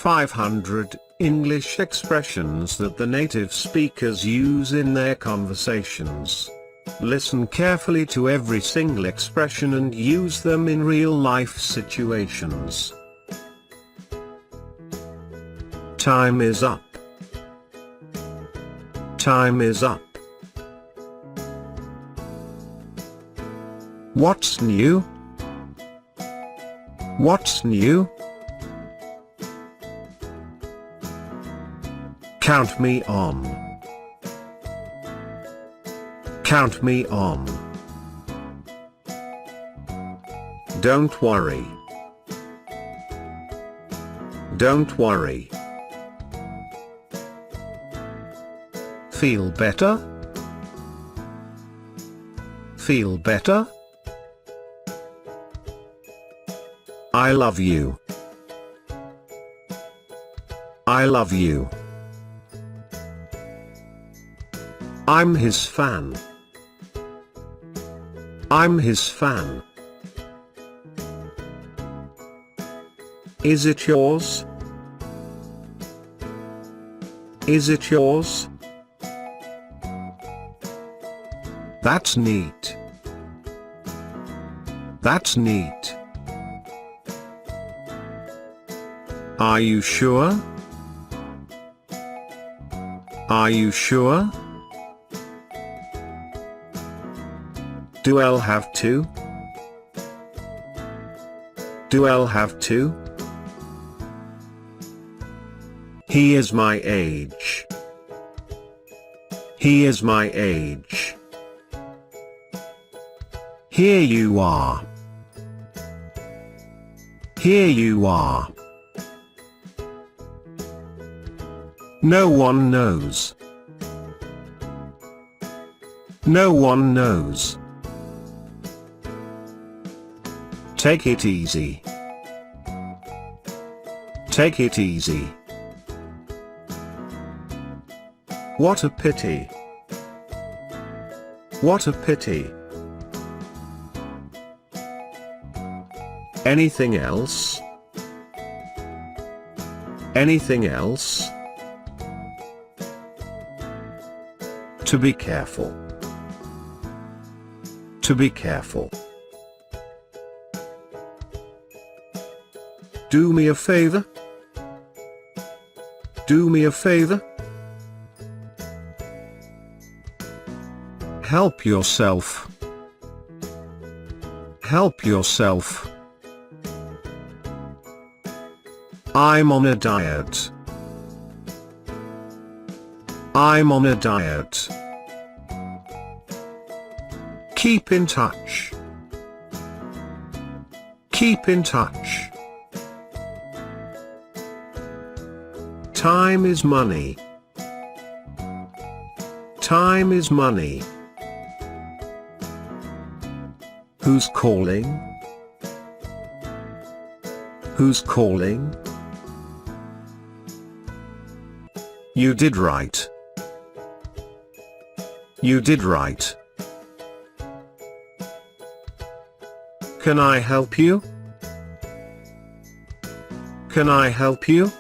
.500 English expressions that the native speakers use in their conversations. Listen carefully to every single expression and use them in real-life situations. Time is up. Time is up. What's new? What's new? Count me on. Count me on. Don't worry. Don't worry. Feel better? Feel better? I love you. I love you. I'm his fan. I'm his fan. Is it yours? Is it yours? That's neat. That's neat. Are you sure? Are you sure? Do I have to? Do I have to? He is my age. He is my age. Here you are. Here you are. No one knows. No one knows. Take it easy. Take it easy. What a pity. What a pity. Anything else? Anything else? To be careful. To be careful. Do me a favor? Do me a favor? Help yourself. Help yourself. I'm on a diet. I'm on a diet. Keep in touch. Keep in touch. Time is money. Time is money. Who's calling? Who's calling? You did right. You did right. Can I help you? Can I help you?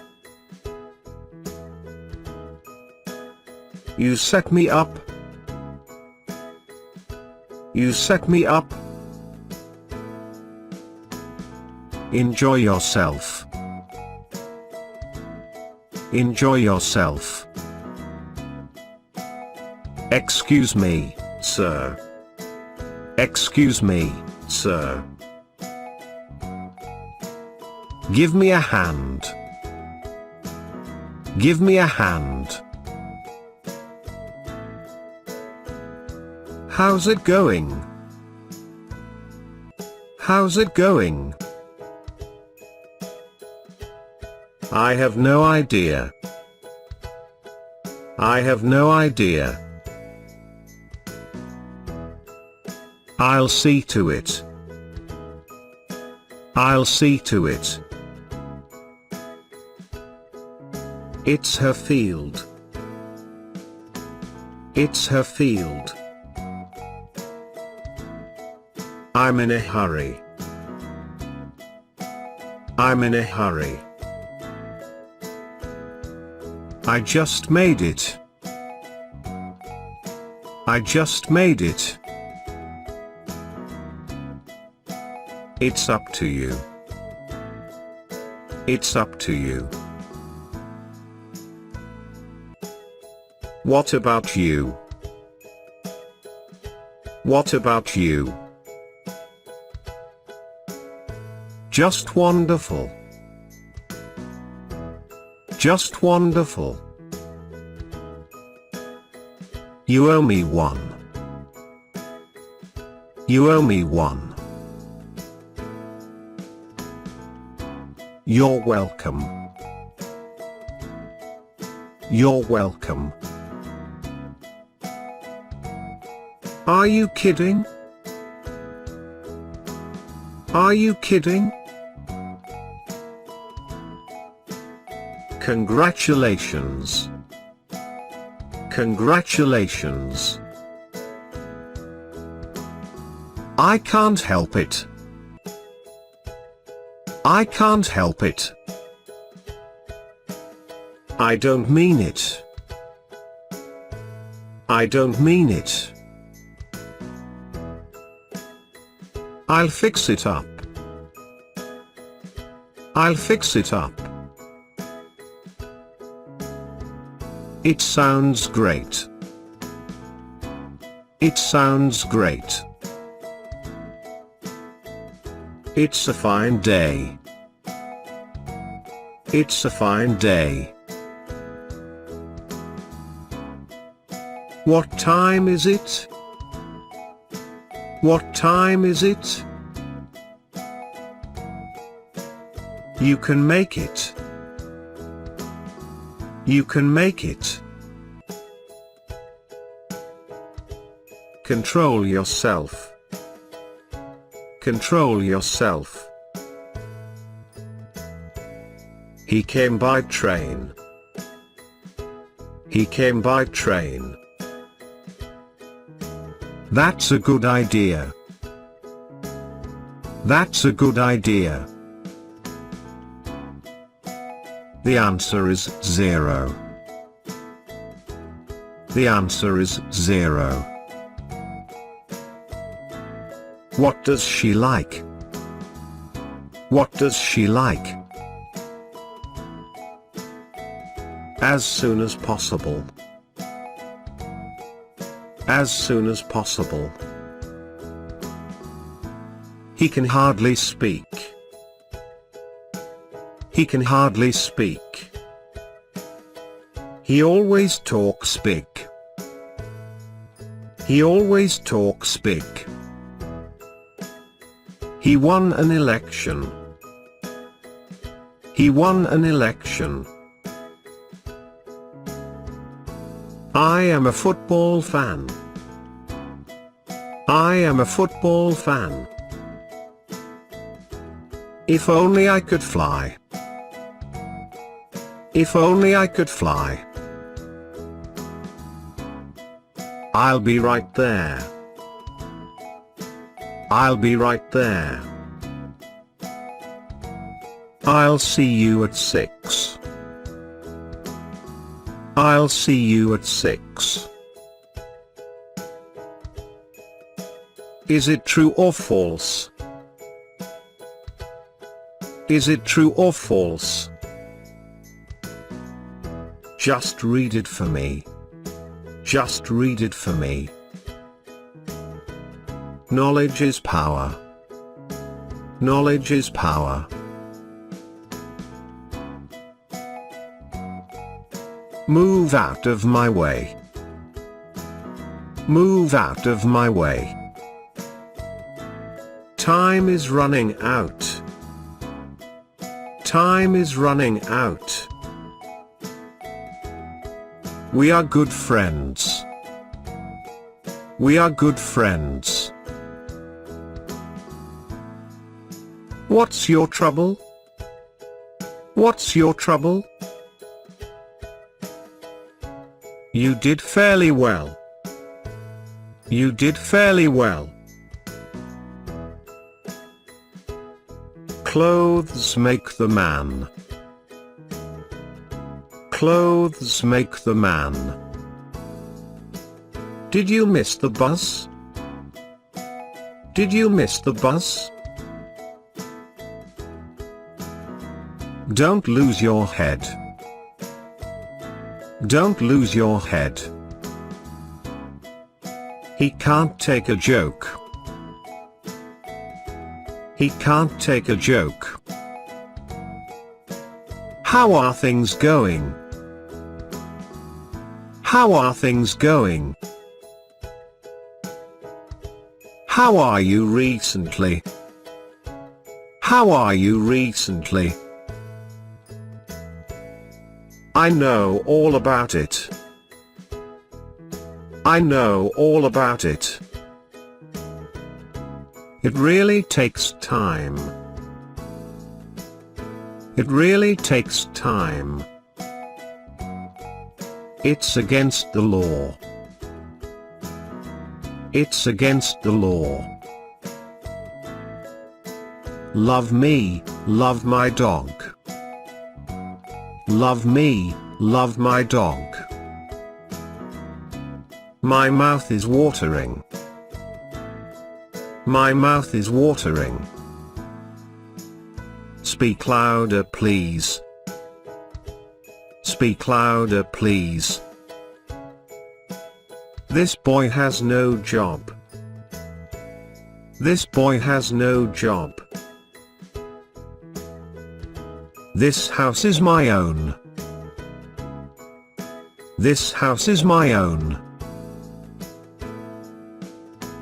You set me up. You set me up. Enjoy yourself. Enjoy yourself. Excuse me, sir. Excuse me, sir. Give me a hand. Give me a hand. How's it going? How's it going? I have no idea. I have no idea. I'll see to it. I'll see to it. It's her field. It's her field. I'm in a hurry. I'm in a hurry. I just made it. I just made it. It's up to you. It's up to you. What about you? What about you? Just wonderful. Just wonderful. You owe me one. You owe me one. You're welcome. You're welcome. Are you kidding? Are you kidding? Congratulations. Congratulations. I can't help it. I can't help it. I don't mean it. I don't mean it. I'll fix it up. I'll fix it up. It sounds great. It sounds great. It's a fine day. It's a fine day. What time is it? What time is it? You can make it. You can make it. Control yourself. Control yourself. He came by train. He came by train. That's a good idea. That's a good idea. The answer is 0. The answer is 0. What does she like? What does she like? As soon as possible. As soon as possible. He can hardly speak. He can hardly speak. He always talks big. He always talks big. He won an election. He won an election. I am a football fan. I am a football fan. If only I could fly. If only I could fly. I'll be right there. I'll be right there. I'll see you at 6. I'll see you at 6. Is it true or false? Is it true or false? Just read it for me. Just read it for me. Knowledge is power. Knowledge is power. Move out of my way. Move out of my way. Time is running out. Time is running out. We are good friends. We are good friends. What's your trouble? What's your trouble? You did fairly well. You did fairly well. Clothes make the man. Clothes make the man. Did you miss the bus? Did you miss the bus? Don't lose your head. Don't lose your head. He can't take a joke. He can't take a joke. How are things going? How are things going? How are you recently? How are you recently? I know all about it. I know all about it. It really takes time. It really takes time. It's against the law. It's against the law. Love me, love my dog. Love me, love my dog. My mouth is watering. My mouth is watering. Speak louder, please. Speak louder, please. This boy has no job. This boy has no job. This house is my own. This house is my own.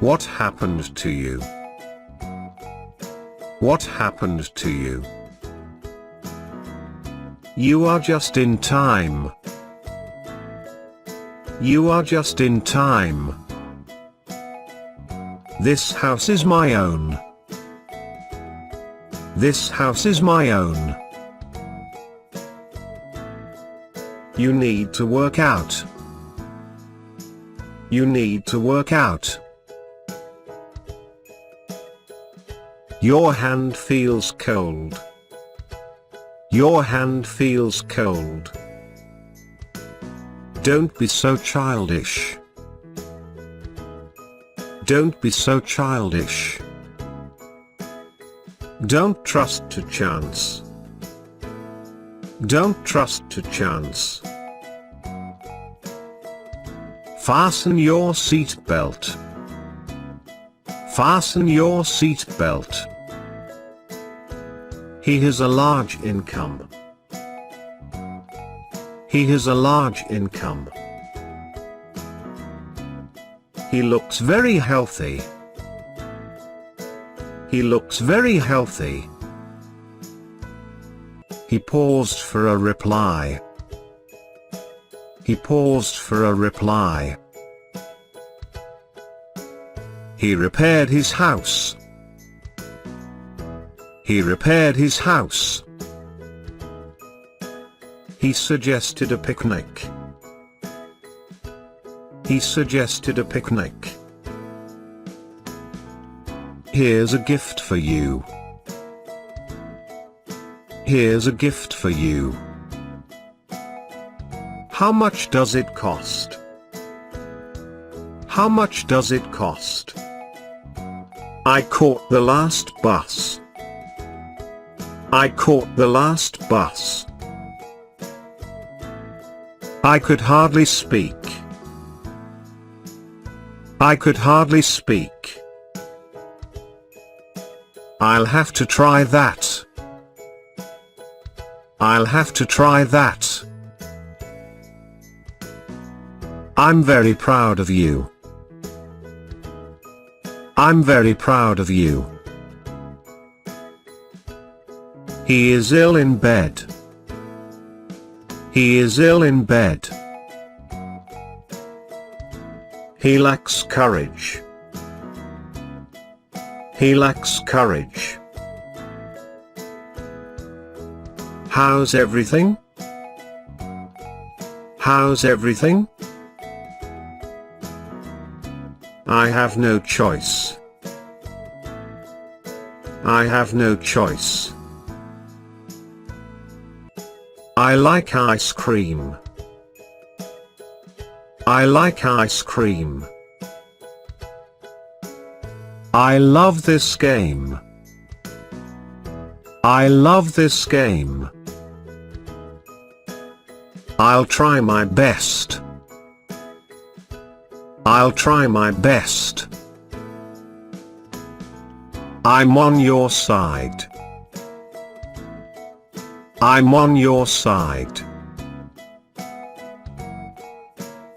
What happened to you? What happened to you? You are just in time. You are just in time. This house is my own. This house is my own. You need to work out. You need to work out. Your hand feels cold. Your hand feels cold. Don't be so childish. Don't be so childish. Don't trust to chance. Don't trust to chance. Fasten your seat belt. Fasten your seat belt. He has a large income. He has a large income. He looks very healthy. He looks very healthy. He paused for a reply. He paused for a reply. He repaired his house. He repaired his house. He suggested a picnic. He suggested a picnic. Here's a gift for you. Here's a gift for you. How much does it cost? How much does it cost? I caught the last bus. I caught the last bus. I could hardly speak. I could hardly speak. I'll have to try that. I'll have to try that. I'm very proud of you. I'm very proud of you. He is ill in bed. He is ill in bed. He lacks courage. He lacks courage. How's everything? How's everything? I have no choice. I have no choice. I like ice cream. I like ice cream. I love this game. I love this game. I'll try my best. I'll try my best. I'm on your side. I'm on your side.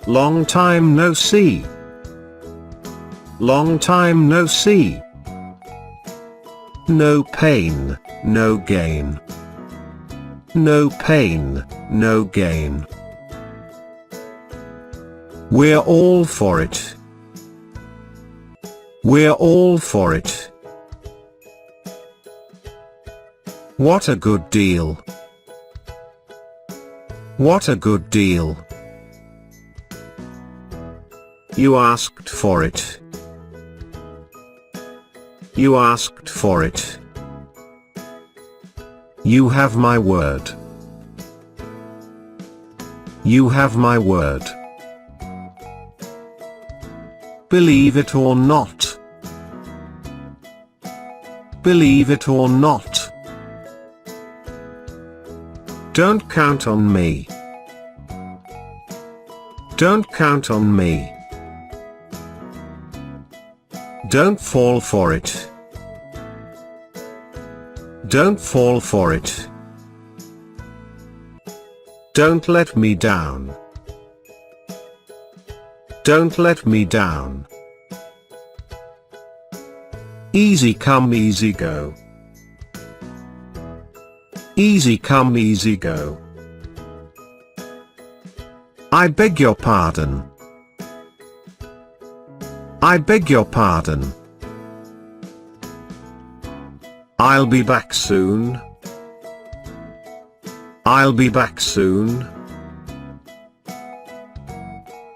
Long time no see. Long time no see. No pain, no gain. No pain, no gain. We're all for it. We're all for it. What a good deal. What a good deal. You asked for it. You asked for it. You have my word. You have my word. Believe it or not. Believe it or not. Don't count on me. Don't count on me. Don't fall for it. Don't fall for it. Don't let me down. Don't let me down. Easy come, easy go. Easy come, easy go. I beg your pardon. I beg your pardon. I'll be back soon. I'll be back soon.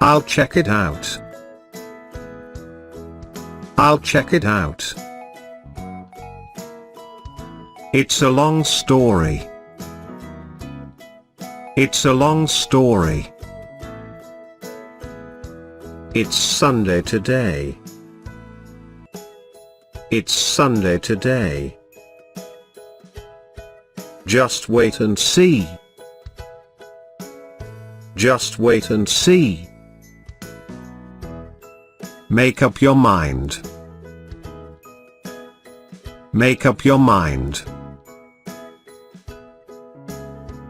I'll check it out. I'll check it out. It's a long story. It's a long story. It's Sunday today. It's Sunday today. Just wait and see. Just wait and see. Make up your mind. Make up your mind.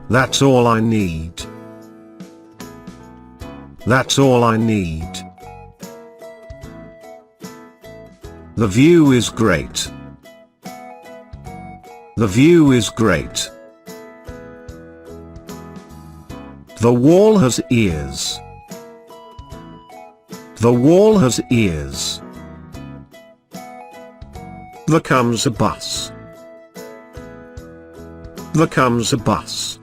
That's all I need. That's all I need. The view is great. The view is great. The wall has ears. The wall has ears. There comes a bus. There comes a bus.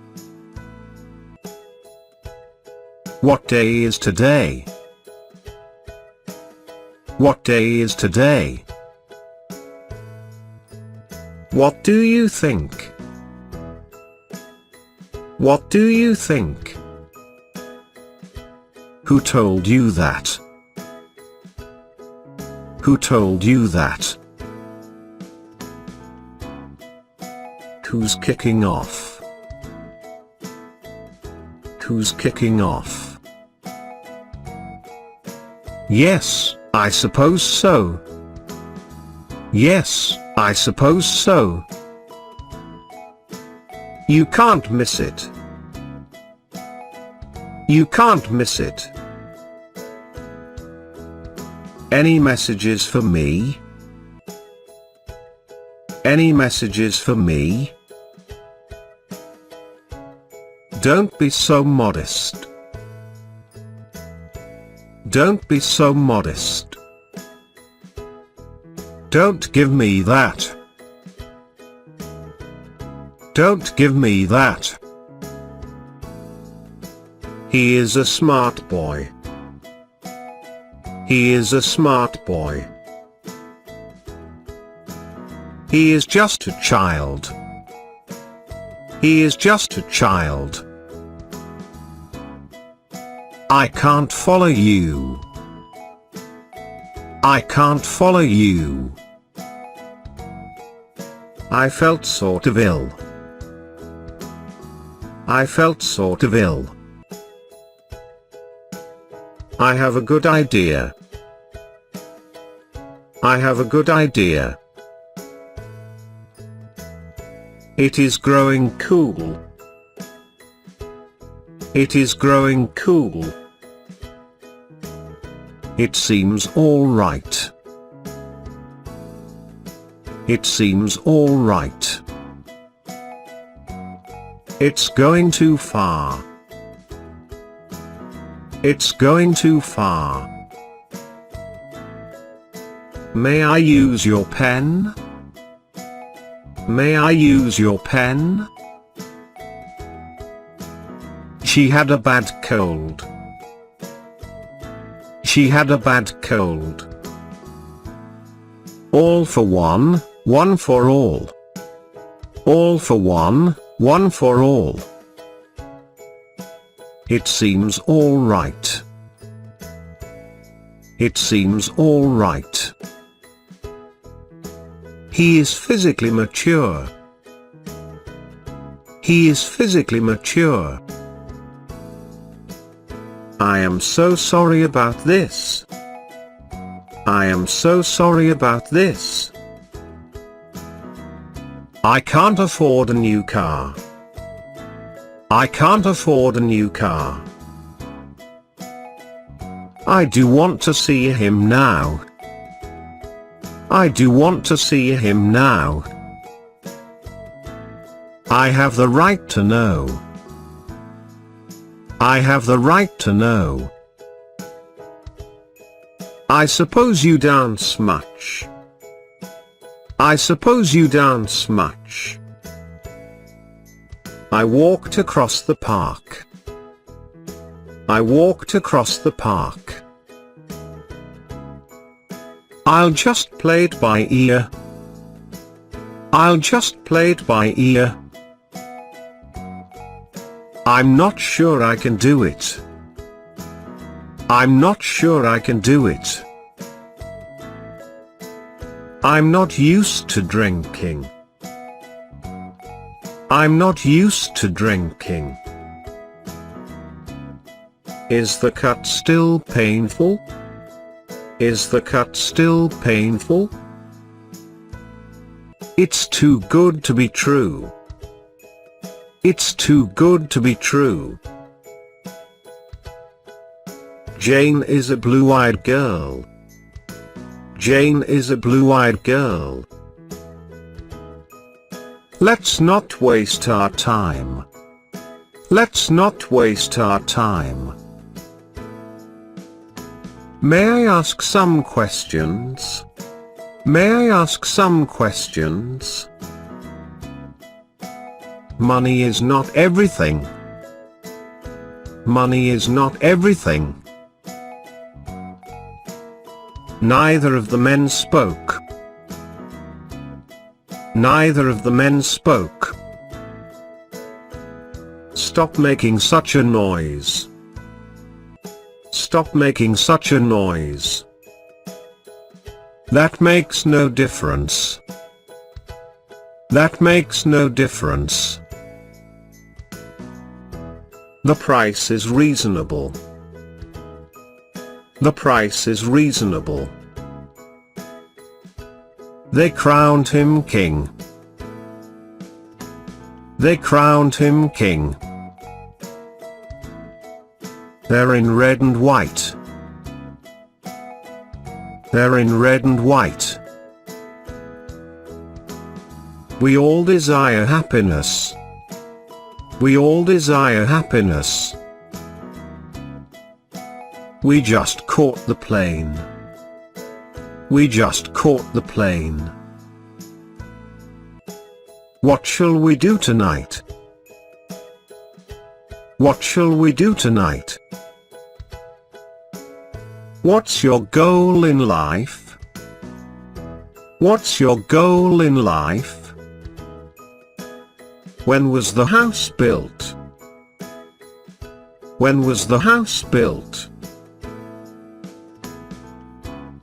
What day is today? What day is today? What do you think? What do you think? Who told you that? Who told you that? Who's kicking off? Who's kicking off? Yes, I suppose so. Yes, I suppose so. You can't miss it. You can't miss it. Any messages for me? Any messages for me? Don't be so modest. Don't be so modest. Don't give me that. Don't give me that. He is a smart boy. He is a smart boy. He is just a child. He is just a child. I can't follow you. I can't follow you. I felt sort of ill. I felt sort of ill. I have a good idea. I have a good idea. It is growing cool. It is growing cool. It seems all right. It seems all right. It's going too far. It's going too far. May I use your pen? May I use your pen? She had a bad cold. She had a bad cold. All for one, one for all. All for one, one for all. It seems all right. It seems all right. He is physically mature. He is physically mature. I am so sorry about this. I am so sorry about this. I can't afford a new car. I can't afford a new car. I do want to see him now. I do want to see him now. I have the right to know. I have the right to know. I suppose you dance much. I suppose you dance much. I walked across the park. I walked across the park. I'll just play it by ear. I'll just play it by ear. I'm not sure I can do it. I'm not sure I can do it. I'm not used to drinking. I'm not used to drinking. Is the cut still painful? Is the cut still painful? It's too good to be true. It's too good to be true. Jane is a blue-eyed girl. Jane is a blue-eyed girl. Let's not waste our time. Let's not waste our time. May I ask some questions? May I ask some questions? Money is not everything. Money is not everything. Neither of the men spoke. Neither of the men spoke. Stop making such a noise. Stop making such a noise. That makes no difference. That makes no difference. The price is reasonable. The price is reasonable. They crowned him king. They crowned him king. They're in red and white. They're in red and white. We all desire happiness. We all desire happiness. We just caught the plane. We just caught the plane. What shall we do tonight? What shall we do tonight? What's your goal in life? What's your goal in life? When was the house built? When was the house built?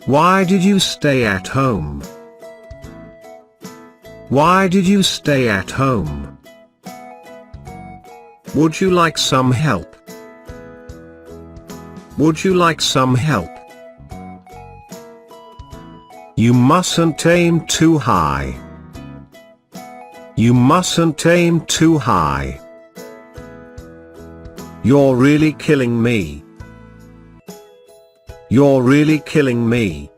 Why did you stay at home? Why did you stay at home? Would you like some help? Would you like some help? You mustn't aim too high. You mustn't aim too high. You're really killing me. You're really killing me.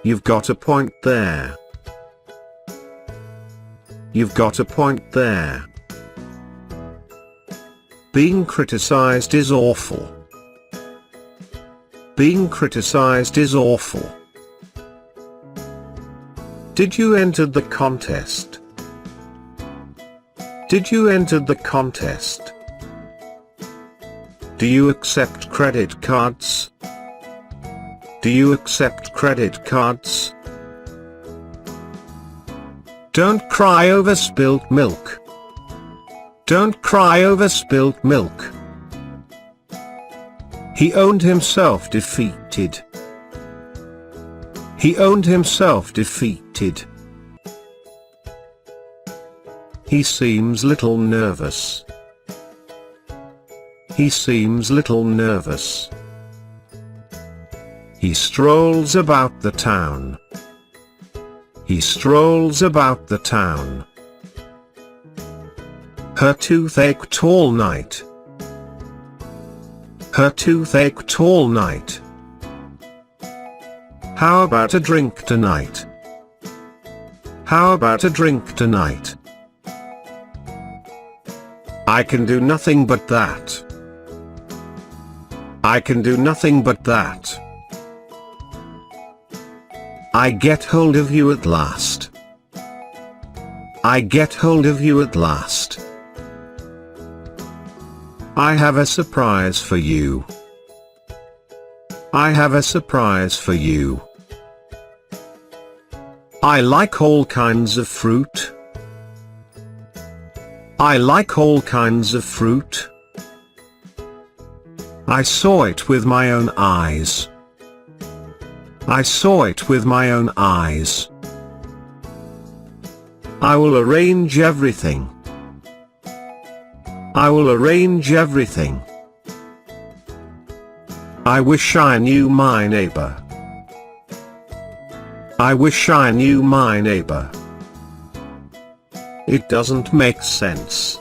You've got a point there. You've got a point there. Being criticized is awful. Being criticized is awful. Did you enter the contest? Did you enter the contest? Do you accept credit cards? Do you accept credit cards? Don't cry over spilt milk. Don't cry over spilt milk. He owned himself defeated. He owned himself defeated. He seems little nervous. He seems little nervous. He strolls about the town. He strolls about the town. Her tooth ached all night. Her tooth ached all night. How about a drink tonight? How about a drink tonight? I can do nothing but that. I can do nothing but that. I get hold of you at last. I get hold of you at last. I have a surprise for you. I have a surprise for you. I like all kinds of fruit. I like all kinds of fruit. I saw it with my own eyes. I saw it with my own eyes. I will arrange everything. I will arrange everything. I wish I knew my neighbor. I wish I knew my neighbor. It doesn't make sense.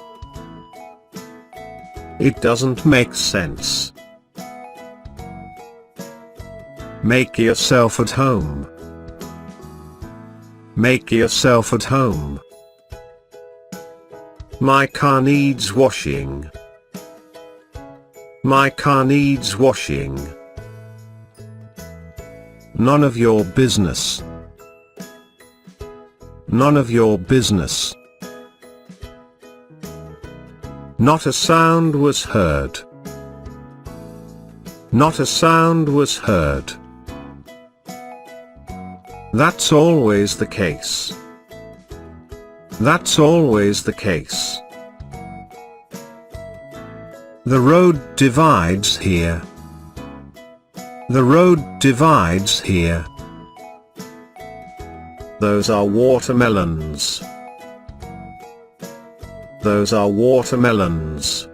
It doesn't make sense. Make yourself at home. Make yourself at home. My car needs washing. My car needs washing. None of your business. None of your business. Not a sound was heard. Not a sound was heard. That's always the case. That's always the case. The road divides here. The road divides here. Those are watermelons. Those are watermelons.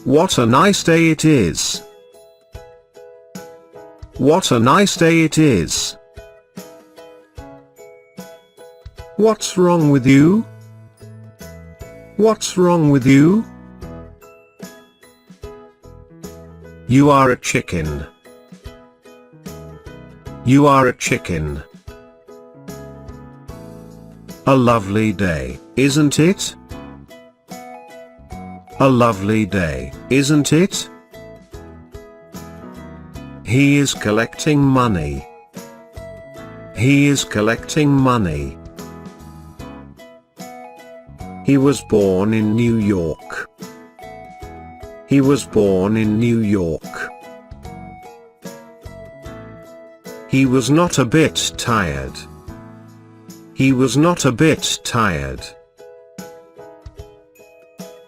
What a nice day it is. What a nice day it is. What's wrong with you? What's wrong with you? You are a chicken. You are a chicken. A lovely day, isn't it? A lovely day, isn't it? He is collecting money. He is collecting money. He was born in New York. He was born in New York. He was not a bit tired. He was not a bit tired.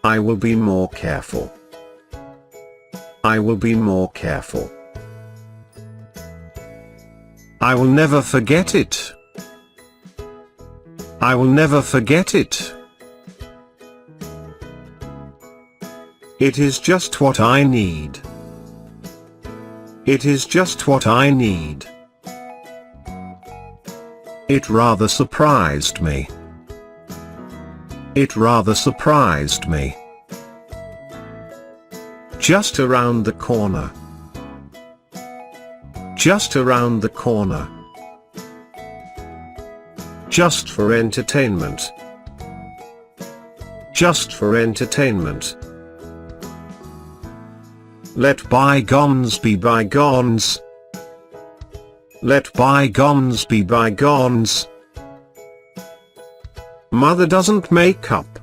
I will be more careful. I will be more careful. I will never forget it. I will never forget it. It is just what I need. It is just what I need. It rather surprised me. It rather surprised me. Just around the corner. Just around the corner. Just for entertainment. Just for entertainment. Let bygones be bygones. Let bygones be bygones. Mother doesn't make up.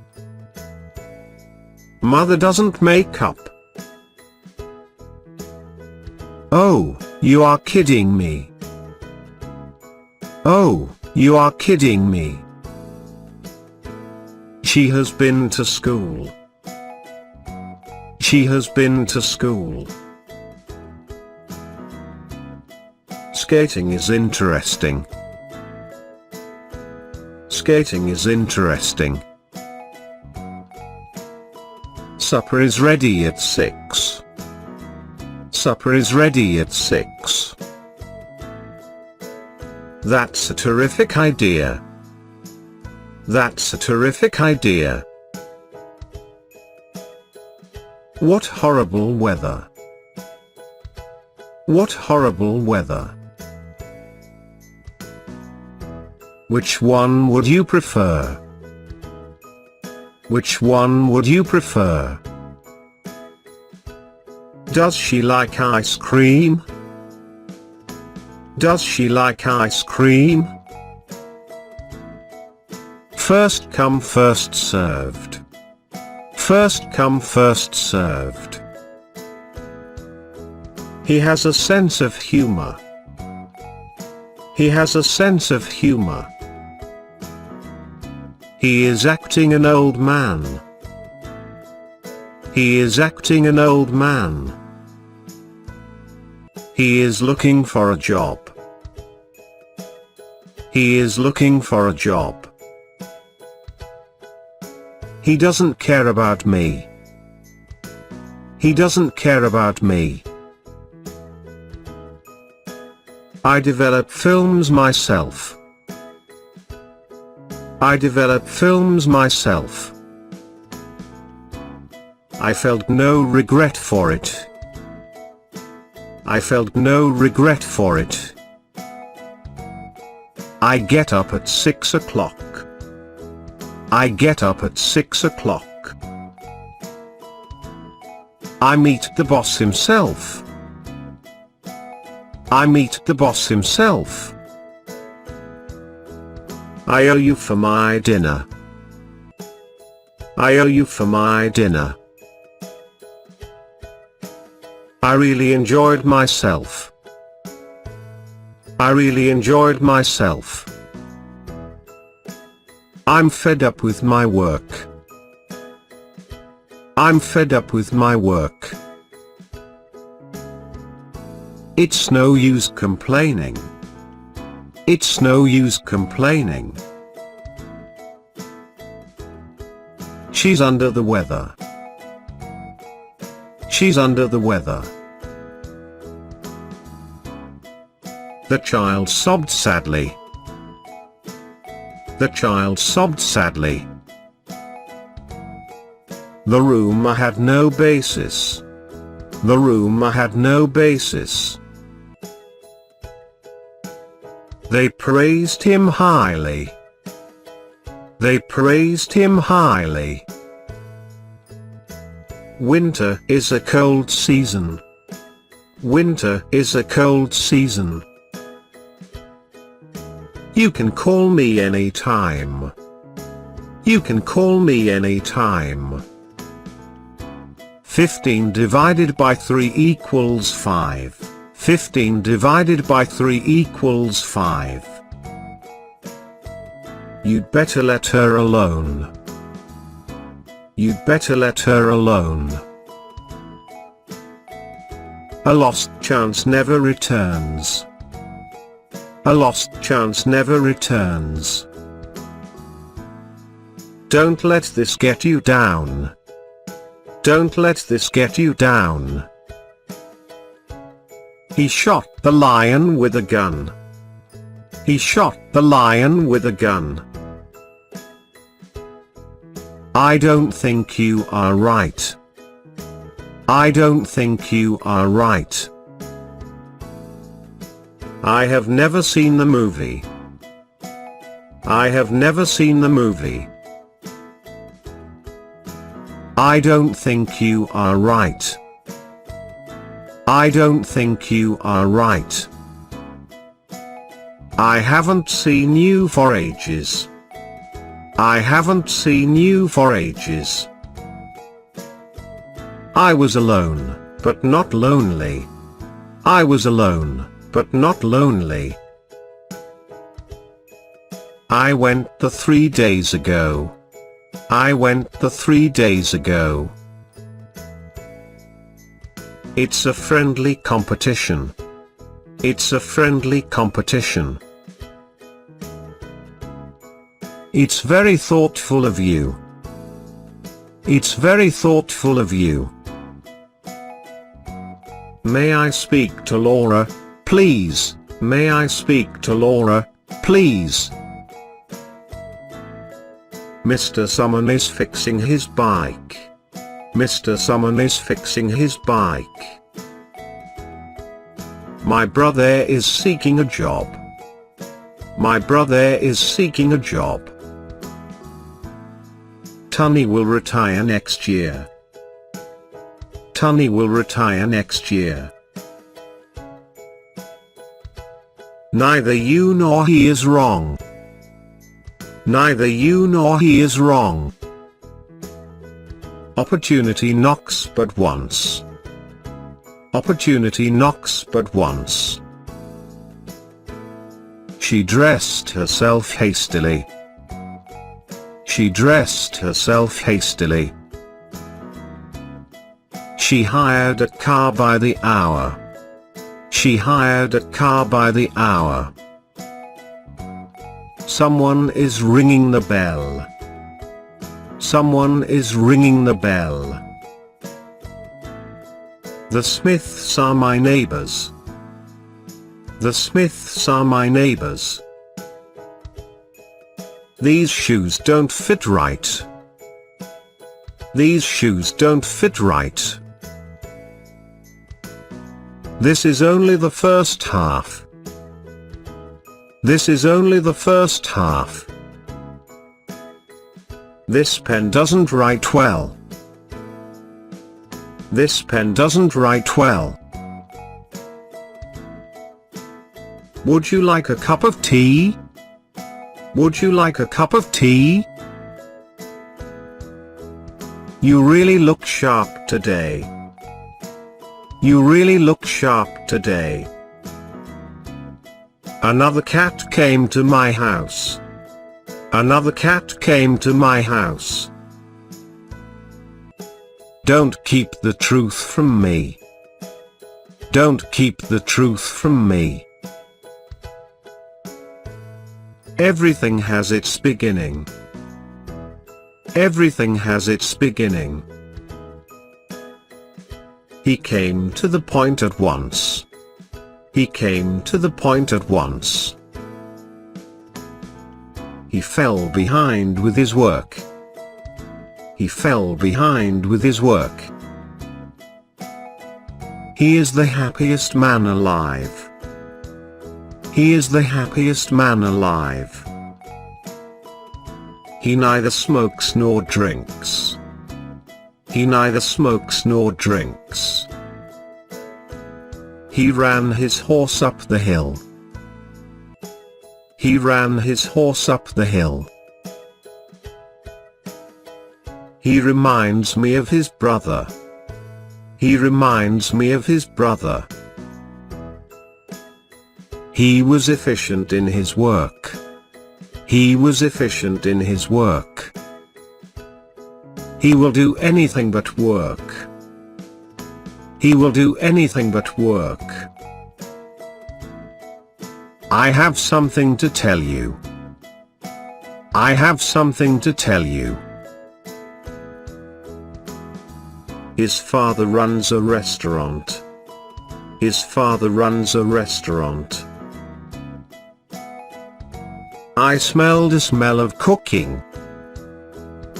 Mother doesn't make up. Oh, you are kidding me. Oh, you are kidding me. She has been to school. She has been to school. Skating is interesting. Skating is interesting. Supper is ready at 6. Supper is ready at 6. That's a terrific idea. That's a terrific idea. What horrible weather. What horrible weather. Which one would you prefer? Which one would you prefer? Does she like ice cream? Does she like ice cream? First come, first served. First come, first served. He has a sense of humor. He has a sense of humor. He is acting an old man. He is acting an old man. He is looking for a job. He is looking for a job. He doesn't care about me. He doesn't care about me. I develop films myself. I develop films myself. I felt no regret for it. I felt no regret for it. I get up at 6 o'clock. I get up at 6 o'clock. I meet the boss himself. I meet the boss himself. I owe you for my dinner. I owe you for my dinner. I really enjoyed myself. I really enjoyed myself. I'm fed up with my work. I'm fed up with my work. It's no use complaining. It's no use complaining. She's under the weather. She's under the weather. The child sobbed sadly. The child sobbed sadly. The rumor had no basis. The rumor had no basis. They praised him highly. They praised him highly. Winter is a cold season. Winter is a cold season. You can call me any time. You can call me any time. 15 divided by 3 equals 5. 15 divided by 3 equals 5. You'd better let her alone. You'd better let her alone. A lost chance never returns. A lost chance never returns. Don't let this get you down. Don't let this get you down. He shot the lion with a gun. He shot the lion with a gun. I don't think you are right. I don't think you are right. I have never seen the movie. I have never seen the movie. I don't think you are right. I don't think you are right. I haven't seen you for ages. I haven't seen you for ages. I was alone, but not lonely. I was alone, but not lonely. I went the 3 days ago. I went the 3 days ago. It's a friendly competition. It's a friendly competition. It's very thoughtful of you. It's very thoughtful of you. May I speak to Laura, please? May I speak to Laura, please? Mr. Someone is fixing his bike. Mr. Someone is fixing his bike. My brother is seeking a job. My brother is seeking a job. Tunny will retire next year. Tunny will retire next year. Neither you nor he is wrong. Neither you nor he is wrong. Opportunity knocks but once. Opportunity knocks but once. She dressed herself hastily. She dressed herself hastily. She hired a car by the hour. She hired a car by the hour. Someone is ringing the bell. Someone is ringing the bell. The Smiths are my neighbors. The Smiths are my neighbors. These shoes don't fit right. These shoes don't fit right. This is only the first half. This is only the first half. This pen doesn't write well. This pen doesn't write well. Would you like a cup of tea? Would you like a cup of tea? You really look sharp today. You really look sharp today. Another cat came to my house. Another cat came to my house. Don't keep the truth from me. Don't keep the truth from me. Everything has its beginning. Everything has its beginning. He came to the point at once. He came to the point at once. He fell behind with his work. He fell behind with his work. He is the happiest man alive. He is the happiest man alive. He neither smokes nor drinks. He neither smokes nor drinks. He ran his horse up the hill. He ran his horse up the hill. He reminds me of his brother. He reminds me of his brother. He was efficient in his work. He was efficient in his work. He will do anything but work. He will do anything but work. I have something to tell you. I have something to tell you. His father runs a restaurant. His father runs a restaurant. I smelled a smell of cooking.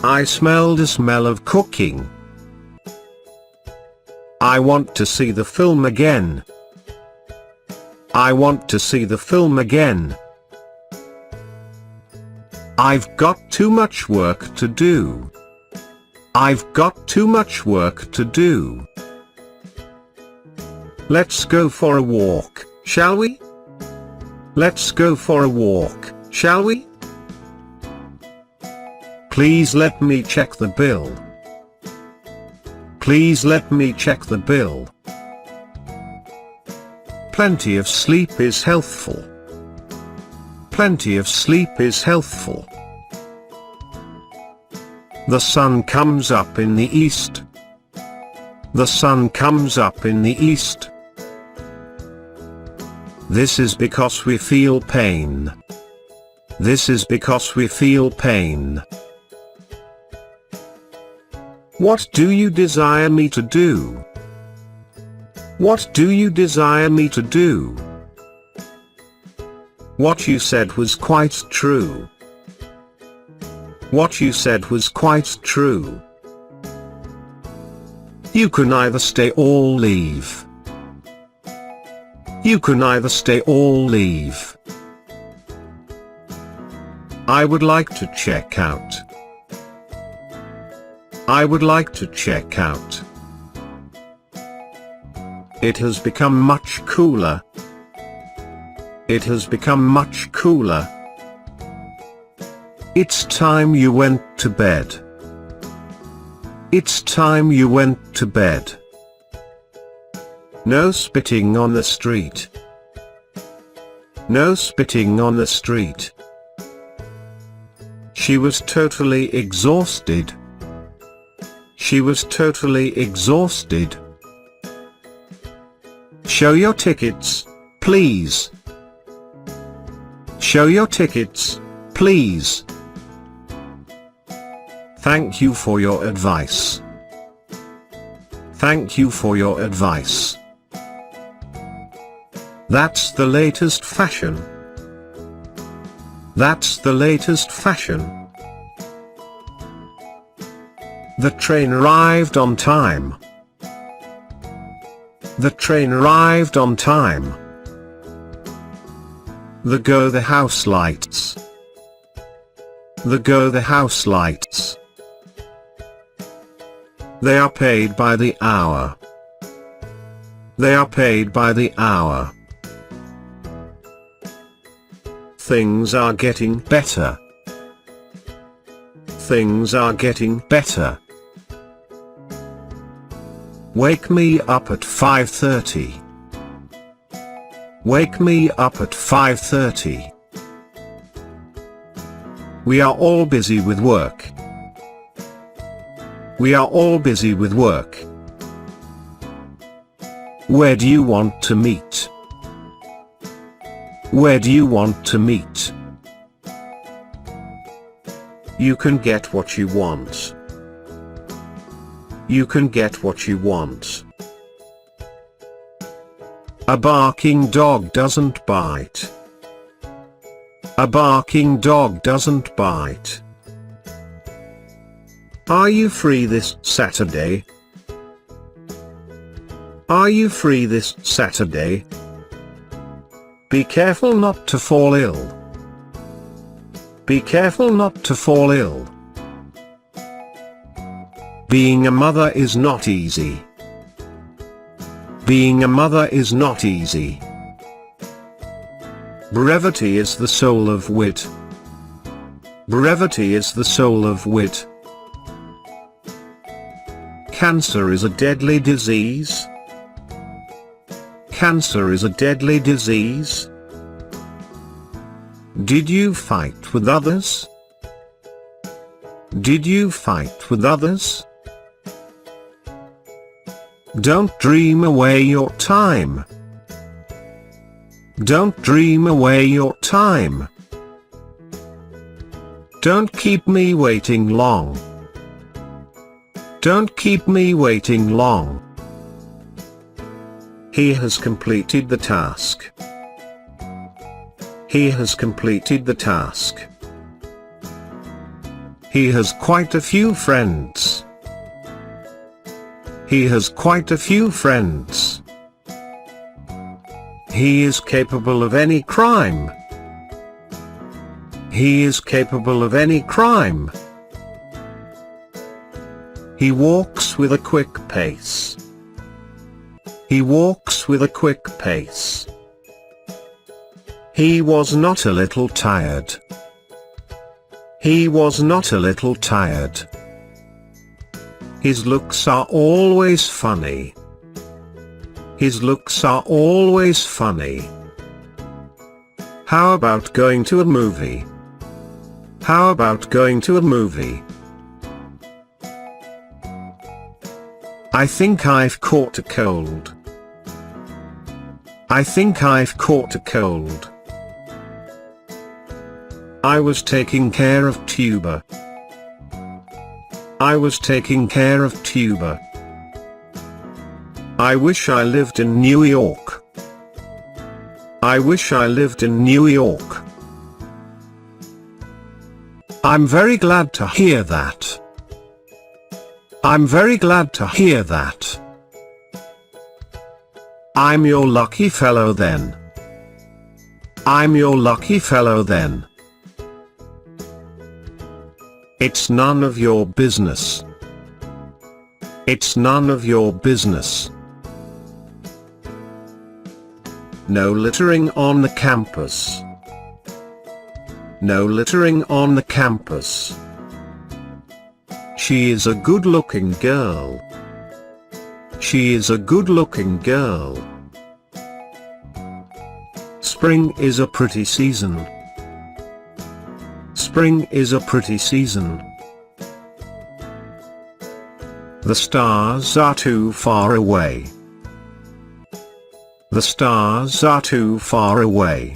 I smelled a smell of cooking. I want to see the film again. I want to see the film again. I've got too much work to do. I've got too much work to do. Let's go for a walk, shall we? Let's go for a walk, shall we? Please let me check the bill. Please let me check the bill. Plenty of sleep is healthful. Plenty of sleep is healthful. The sun comes up in the east. The sun comes up in the east. This is because we feel pain. This is because we feel pain. What do you desire me to do? What do you desire me to do? What you said was quite true. What you said was quite true. You can either stay or leave. You can either stay or leave. I would like to check out. I would like to check out. It has become much cooler. It has become much cooler. It's time you went to bed. It's time you went to bed. No spitting on the street. No spitting on the street. She was totally exhausted. She was totally exhausted. Show your tickets, please. Show your tickets, please. Thank you for your advice. Thank you for your advice. That's the latest fashion. That's the latest fashion. The train arrived on time. The train arrived on time. There go the house lights. There go the house lights. They are paid by the hour. They are paid by the hour. Things are getting better. Things are getting better. Wake me up at 5:30. Wake me up at 5:30. We are all busy with work. We are all busy with work. Where do you want to meet? Where do you want to meet? You can get what you want. You can get what you want. A barking dog doesn't bite. A barking dog doesn't bite. Are you free this Saturday? Are you free this Saturday? Be careful not to fall ill. Be careful not to fall ill. Being a mother is not easy. Being a mother is not easy. Brevity is the soul of wit. Brevity is the soul of wit. Cancer is a deadly disease. Cancer is a deadly disease. Did you fight with others? Did you fight with others? Don't dream away your time. Don't dream away your time. Don't keep me waiting long. Don't keep me waiting long. He has completed the task. He has completed the task. He has quite a few friends. He has quite a few friends. He is capable of any crime. He is capable of any crime. He walks with a quick pace. He walks with a quick pace. He was not a little tired. He was not a little tired. His looks are always funny. His looks are always funny. How about going to a movie? How about going to a movie? I think I've caught a cold. I think I've caught a cold. I was taking care of Tuba. I was taking care of Tuba. I wish I lived in New York. I wish I lived in New York. I'm very glad to hear that. I'm very glad to hear that. I'm your lucky fellow then. I'm your lucky fellow then. It's none of your business. It's none of your business. No littering on the campus. No littering on the campus. She is a good-looking girl. She is a good-looking girl. Spring is a pretty season. Spring is a pretty season. The stars are too far away. The stars are too far away.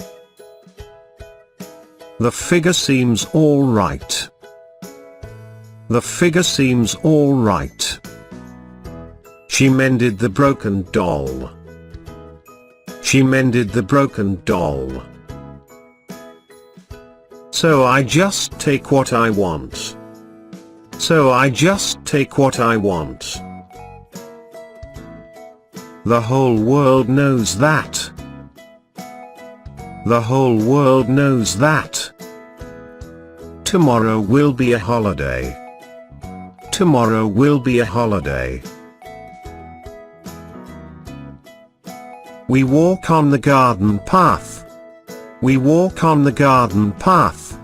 The figure seems all right. The figure seems all right. She mended the broken doll. She mended the broken doll. So I just take what I want. So I just take what I want. The whole world knows that. The whole world knows that. Tomorrow will be a holiday. Tomorrow will be a holiday. We walk on the garden path. We walk on the garden path.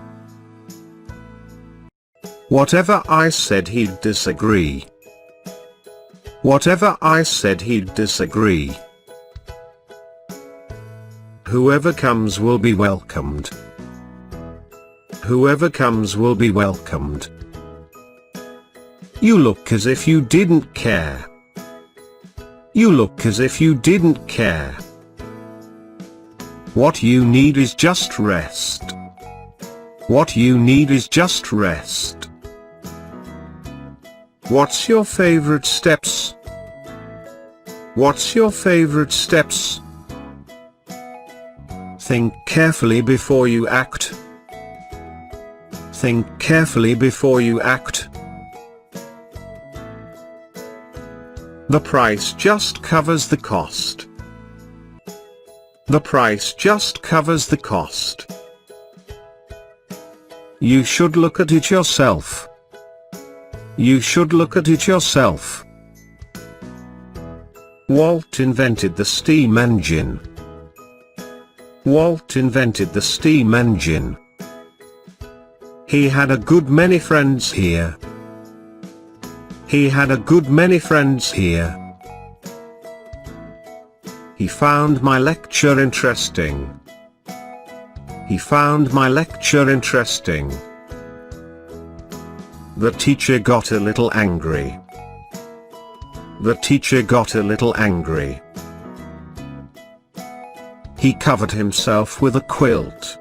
Whatever I said he'd disagree. Whatever I said he'd disagree. Whoever comes will be welcomed. Whoever comes will be welcomed. You look as if you didn't care. You look as if you didn't care. What you need is just rest. What you need is just rest. What's your favorite steps? What's your favorite steps? Think carefully before you act. Think carefully before you act. The price just covers the cost. The price just covers the cost. You should look at it yourself. You should look at it yourself. Walt invented the steam engine. Walt invented the steam engine. He had a good many friends here. He had a good many friends here. He found my lecture interesting. He found my lecture interesting. The teacher got a little angry. The teacher got a little angry. He covered himself with a quilt.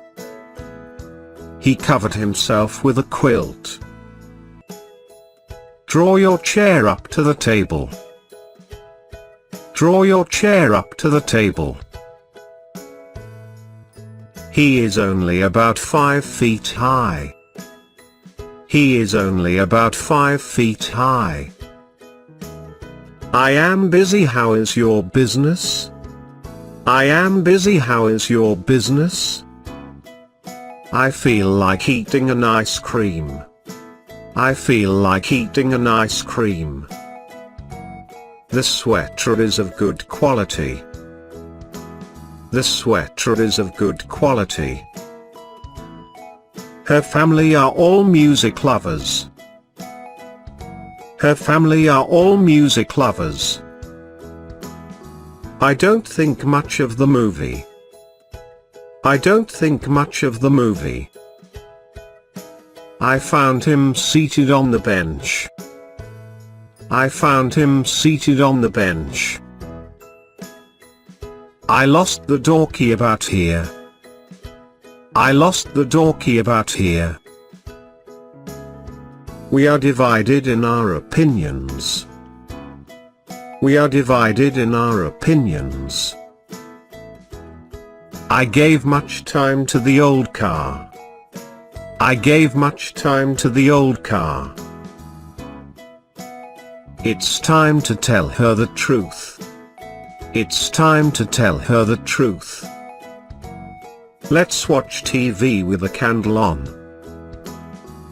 He covered himself with a quilt. Draw your chair up to the table. Draw your chair up to the table. He is only about 5 feet high. He is only about 5 feet high. I am busy, how is your business? I am busy, how is your business? I feel like eating an ice cream. I feel like eating an ice cream. The sweater is of good quality. The sweater is of good quality. Her family are all music lovers. Her family are all music lovers. I don't think much of the movie. I don't think much of the movie. I found him seated on the bench. I found him seated on the bench. I lost the donkey about here. I lost the donkey about here. We are divided in our opinions. We are divided in our opinions. I gave much time to the old car. I gave much time to the old car. It's time to tell her the truth. It's time to tell her the truth. Let's watch TV with a candle on.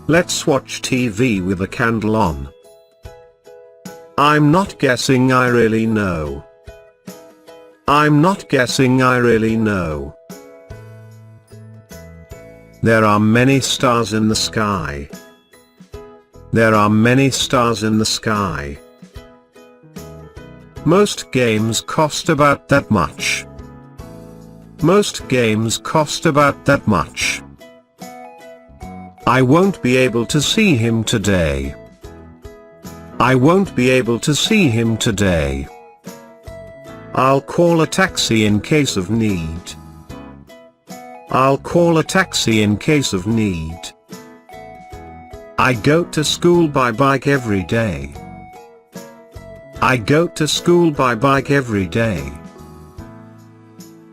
Let's watch TV with a candle on. I'm not guessing, I really know. I'm not guessing, I really know. There are many stars in the sky. There are many stars in the sky. Most games cost about that much. Most games cost about that much. I won't be able to see him today. I won't be able to see him today. I'll call a taxi in case of need. I'll call a taxi in case of need. I go to school by bike every day. I go to school by bike every day.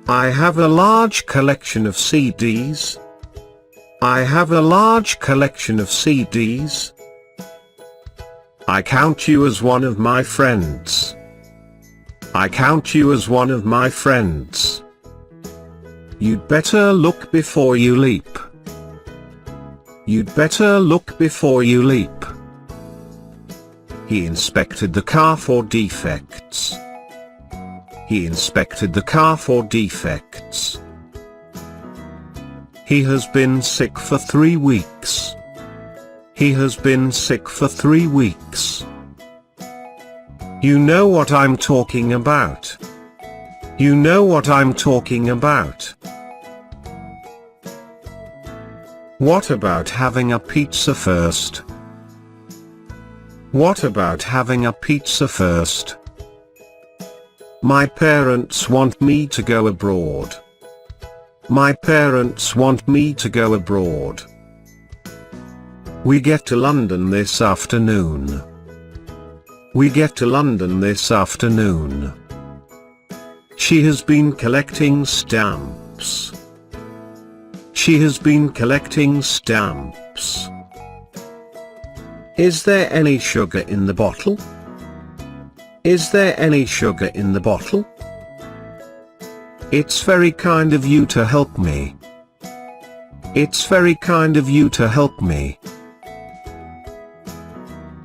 I have a large collection of CDs. I have a large collection of CDs. I count you as one of my friends. I count you as one of my friends. You'd better look before you leap. You'd better look before you leap. He inspected the car for defects. He inspected the car for defects. He has been sick for 3 weeks. He has been sick for 3 weeks. You know what I'm talking about. You know what I'm talking about. What about having a pizza first? What about having a pizza first? My parents want me to go abroad. My parents want me to go abroad. We get to London this afternoon. We get to London this afternoon. She has been collecting stamps. She has been collecting stamps. Is there any sugar in the bottle? Is there any sugar in the bottle? It's very kind of you to help me. It's very kind of you to help me.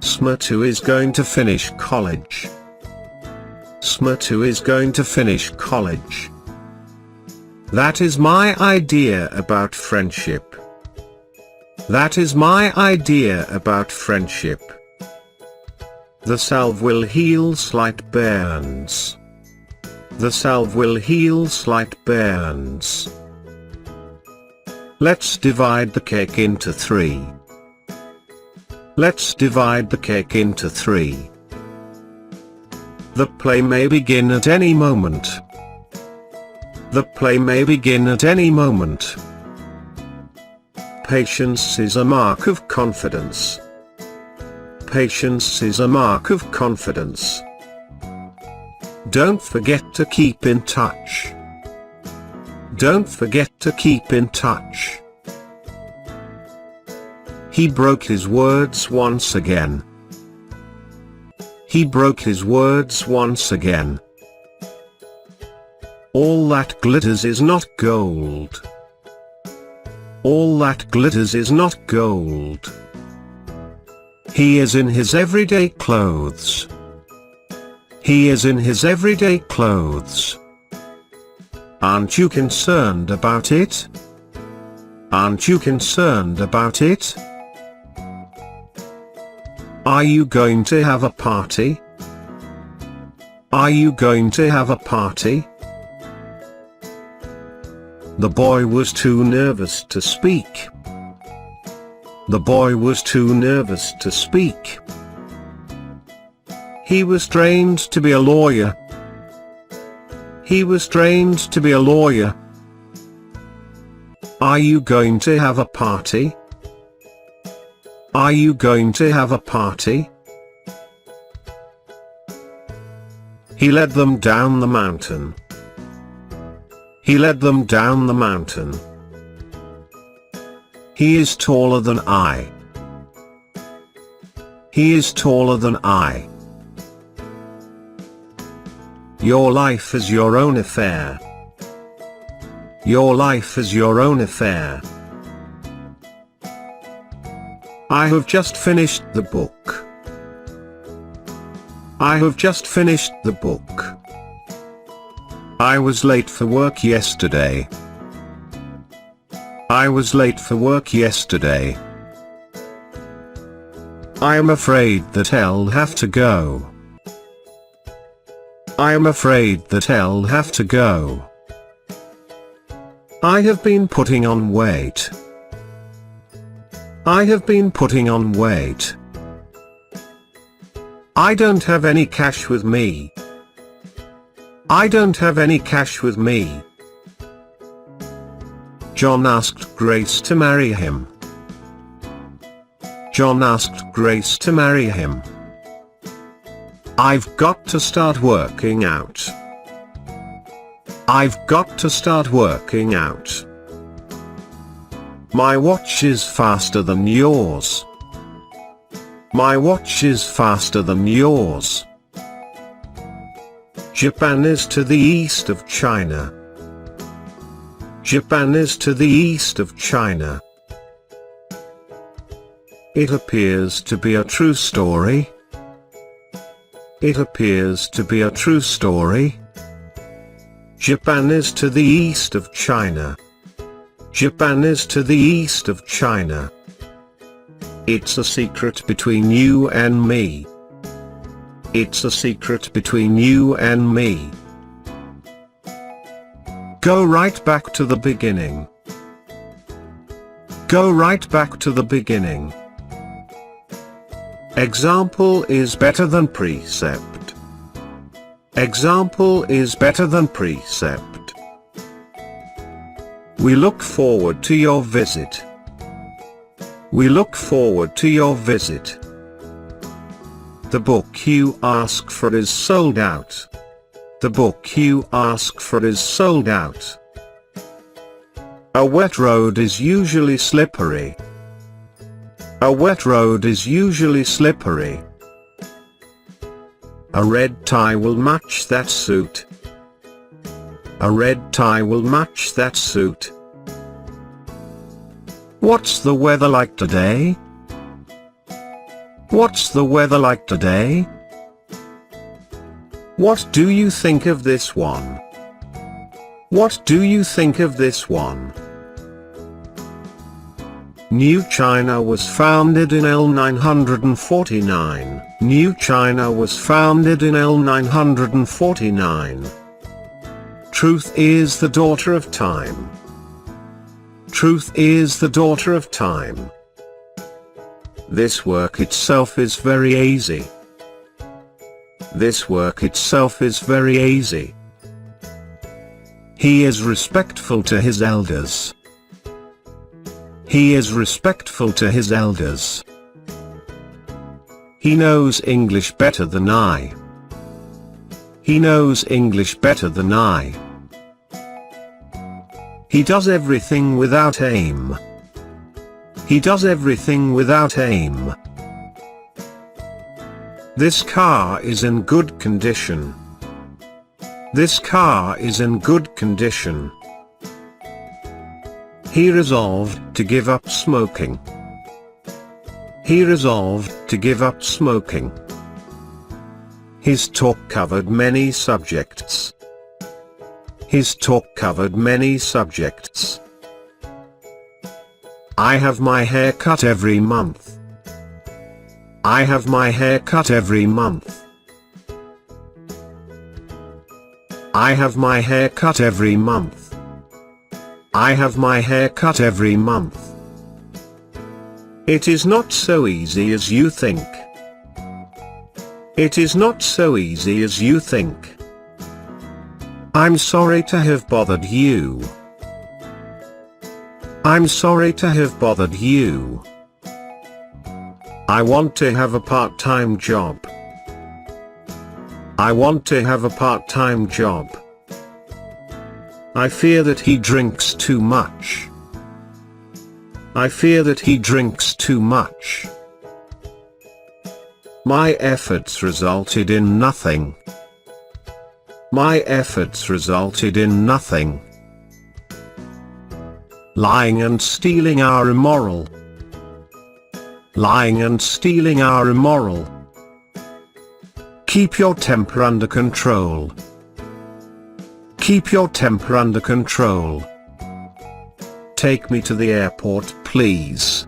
Smrtu is going to finish college. Smrtu is going to finish college. That is my idea about friendship. That is my idea about friendship. The salve will heal slight burns. The salve will heal slight burns. Let's divide the cake into 3. Let's divide the cake into 3. The play may begin at any moment. The play may begin at any moment. Patience is a mark of confidence. Patience is a mark of confidence. Don't forget to keep in touch. Don't forget to keep in touch. He broke his words once again. He broke his words once again. All that glitters is not gold. All that glitters is not gold. He is in his everyday clothes. He is in his everyday clothes. Aren't you concerned about it? Aren't you concerned about it? Are you going to have a party? Are you going to have a party? The boy was too nervous to speak. The boy was too nervous to speak. He was trained to be a lawyer. He was trained to be a lawyer. Are you going to have a party? Are you going to have a party? He led them down the mountain. He led them down the mountain. He is taller than I. He is taller than I. Your life is your own affair. Your life is your own affair. I have just finished the book. I have just finished the book. I was late for work yesterday. I was late for work yesterday. I am afraid that I'll have to go. I am afraid that I'll have to go. I have been putting on weight. I have been putting on weight. I don't have any cash with me. I don't have any cash with me. John asked Grace to marry him. John asked Grace to marry him. I've got to start working out. I've got to start working out. My watch is faster than yours. My watch is faster than yours. Japan is to the east of China. Japan is to the east of China. It appears to be a true story. It appears to be a true story. Japan is to the east of China. Japan is to the east of China. It's a secret between you and me. It's a secret between you and me. Go right back to the beginning. Go right back to the beginning. Example is better than precept. Example is better than precept. We look forward to your visit. We look forward to your visit. The book you ask for is sold out. The book you ask for is sold out. A wet road is usually slippery. A wet road is usually slippery. A red tie will match that suit. A red tie will match that suit. What's the weather like today? What's the weather like today? What do you think of this one? What do you think of this one? New China was founded in L949. New China was founded in L949. Truth is the daughter of time. Truth is the daughter of time. This work itself is very easy. This work itself is very easy. He is respectful to his elders. He is respectful to his elders. He knows English better than I. He knows English better than I. He does everything without aim. He does everything without aim. This car is in good condition. This car is in good condition. He resolved to give up smoking. He resolved to give up smoking. His talk covered many subjects. His talk covered many subjects. I have my hair cut every month. I have my hair cut every month. I have my hair cut every month. I have my hair cut every month. It is not so easy as you think. It is not so easy as you think. I'm sorry to have bothered you. I'm sorry to have bothered you. I want to have a part-time job. I want to have a part-time job. I fear that he drinks too much. I fear that he drinks too much. My efforts resulted in nothing. My efforts resulted in nothing. Lying and stealing are immoral. Lying and stealing are immoral. Keep your temper under control. Keep your temper under control. Take me to the airport, please.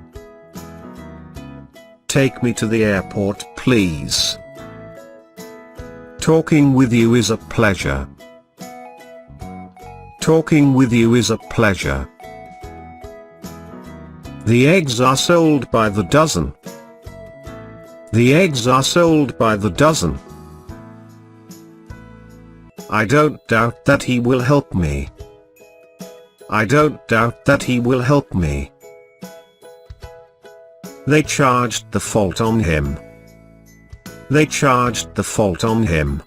Take me to the airport, please. Talking with you is a pleasure. Talking with you is a pleasure. The eggs are sold by the dozen. The eggs are sold by the dozen. I don't doubt that he will help me. I don't doubt that he will help me. They charged the fault on him. They charged the fault on him.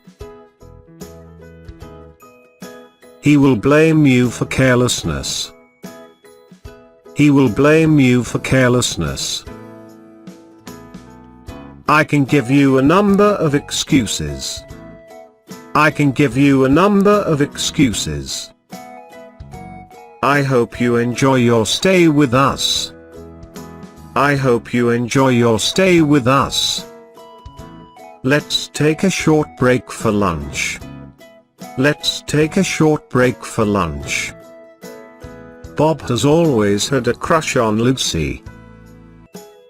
He will blame you for carelessness. He will blame you for carelessness. I can give you a number of excuses. I can give you a number of excuses. I hope you enjoy your stay with us. I hope you enjoy your stay with us. Let's take a short break for lunch. Let's take a short break for lunch. Bob has always had a crush on Lucy.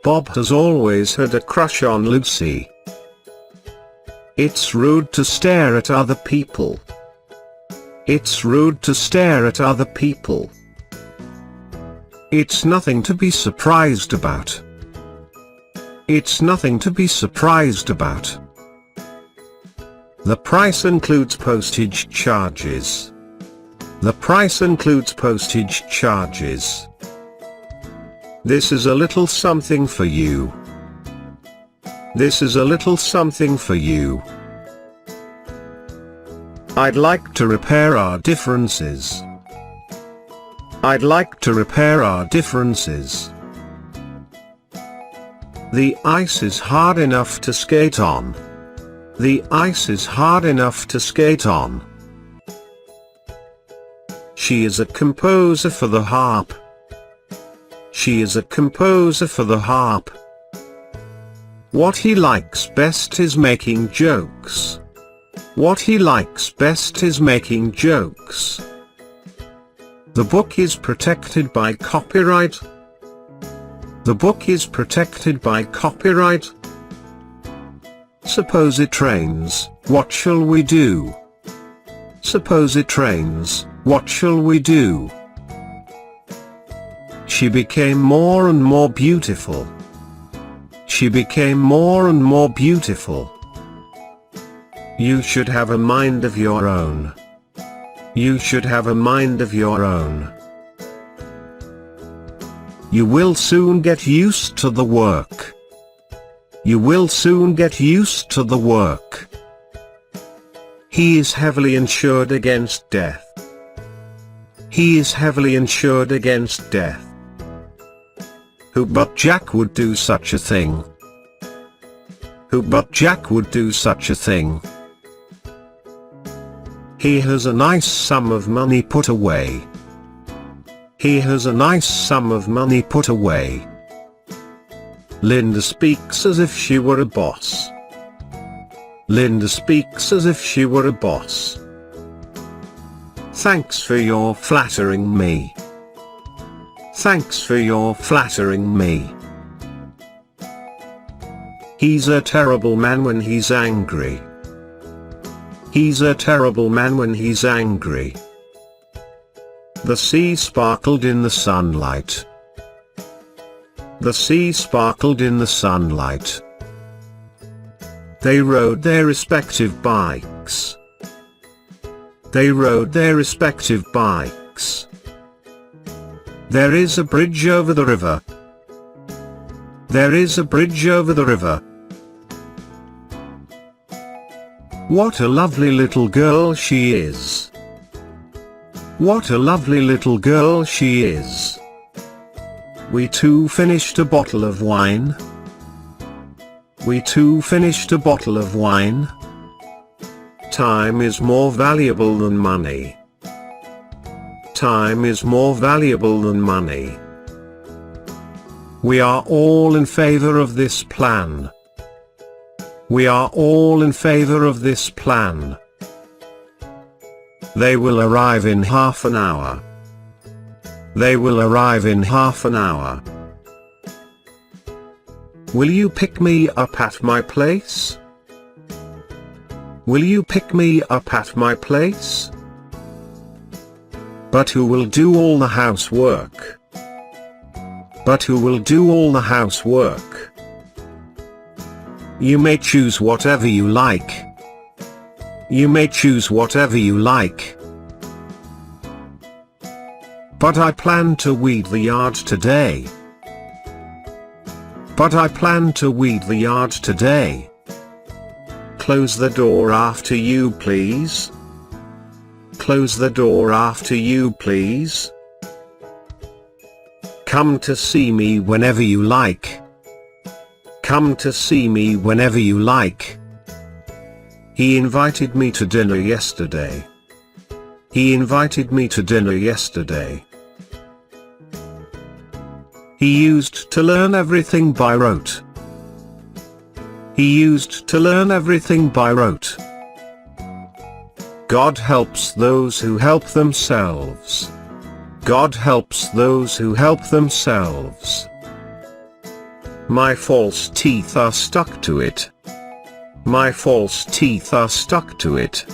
Bob has always had a crush on Lucy. It's rude to stare at other people. It's rude to stare at other people. It's nothing to be surprised about. It's nothing to be surprised about. The price includes postage charges. The price includes postage charges. This is a little something for you. This is a little something for you. I'd like to repair our differences. I'd like to repair our differences. The ice is hard enough to skate on. The ice is hard enough to skate on. She is a composer for the harp. She is a composer for the harp. What he likes best is making jokes. What he likes best is making jokes. The book is protected by copyright. The book is protected by copyright. Suppose it rains, what shall we do? Suppose it rains, what shall we do? She became more and more beautiful. She became more and more beautiful. You should have a mind of your own. You should have a mind of your own. You will soon get used to the work. You will soon get used to the work. He is heavily insured against death. He is heavily insured against death. Who but Jack would do such a thing? Who but Jack would do such a thing? He has a nice sum of money put away. He has a nice sum of money put away. Linda speaks as if she were a boss. Linda speaks as if she were a boss. Thanks for your flattering me. Thanks for your flattering me. He's a terrible man when he's angry. He's a terrible man when he's angry. The sea sparkled in the sunlight. The sea sparkled in the sunlight. They rode their respective bikes. They rode their respective bikes. There is a bridge over the river. There is a bridge over the river. What a lovely little girl she is. What a lovely little girl she is. We too finished a bottle of wine. We too finished a bottle of wine. Time is more valuable than money. Time is more valuable than money. We are all in favor of this plan. We are all in favor of this plan. They will arrive in half an hour. They will arrive in half an hour. Will you pick me up at my place? Will you pick me up at my place? But who will do all the housework? But who will do all the housework? You may choose whatever you like. You may choose whatever you like. But I plan to weed the yard today. But I plan to weed the yard today. Close the door after you, please. Close the door after you, please. Come to see me whenever you like. Come to see me whenever you like. He invited me to dinner yesterday. He invited me to dinner yesterday. He used to learn everything by rote. He used to learn everything by rote. God helps those who help themselves. God helps those who help themselves. My false teeth are stuck to it. My false teeth are stuck to it.